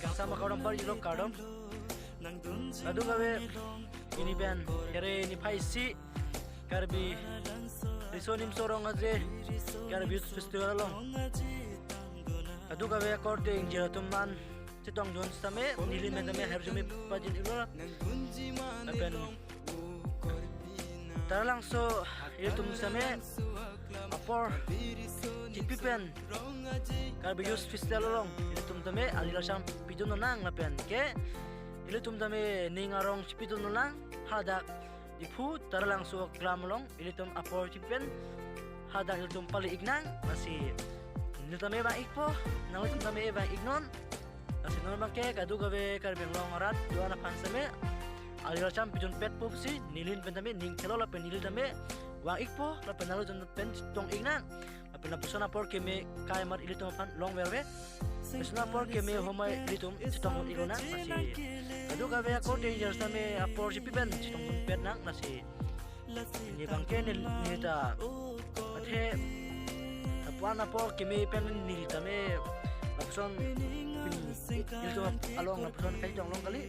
kang sama kau dampar ilok kardom adu gawe ini ben kere ini paisi karbi risonim sorong aje karbi festival long adu gawe korte injera tuman citong don same nili medame herjumi pajin ilora apen taralang so itum same apor tipipen karbi yus festival long itum tame alila sham pidun nang apen ke ilutum tame ningarong chipidun nang hadak ipu taralang so gramlong ilitum apor tipen hadak ilutum pali ignang masih niltame ba ikpo nalitum tame ba ignon masih normal ke kadu gawe karbeng long rat dua na pansame alira cham pidun pet popsi nilin pentame ning thelo la penil tame wa ikpo la penalo jon pen tong ignang apena pusana por ke me kai mar ilitum pan long werwe pusana por ke me homai ilitum chitong ilona masih kadu gawe ko danger tame apor chipen chitong pet nang masih ini bangke nilita athe apuan apor ke me pen nilita me lapson itu along lapson kai jong long kali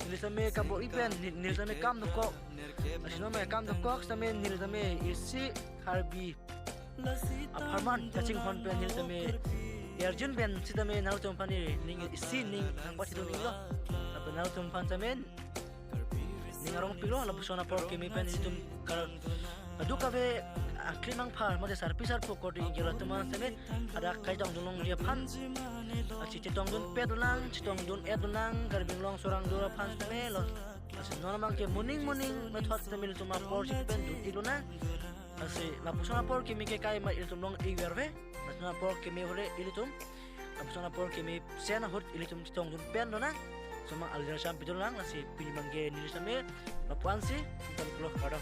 nilisame kabo ipen nilisame kam doko asino me kam doko same nilisame isi harbi aparman cacing hon pen nilisame erjun pen sitame narutom pani ning isi ning ang pati dong ilo apa narutom pan same ning arong pilo lapson apor ke me pen nitum kar adu kabe aklimang phar mode sarpisar pokoti ingela tuman same ada kai jong dong dia pan chitong dun pedulang chitong dun edulang garbing long sorang dura pan same lo asin normal ke muning na thot tamil tuma por chipen dun iluna asi lapusona por ke mi ke kai ma iltum long iwerve lapusona por ke mi hore ilitum lapusona por ke mi sena hot ilitum chitong dun pen dona soma alira sham pidulang asi pinimangge nilisame lapuansi tam klok kada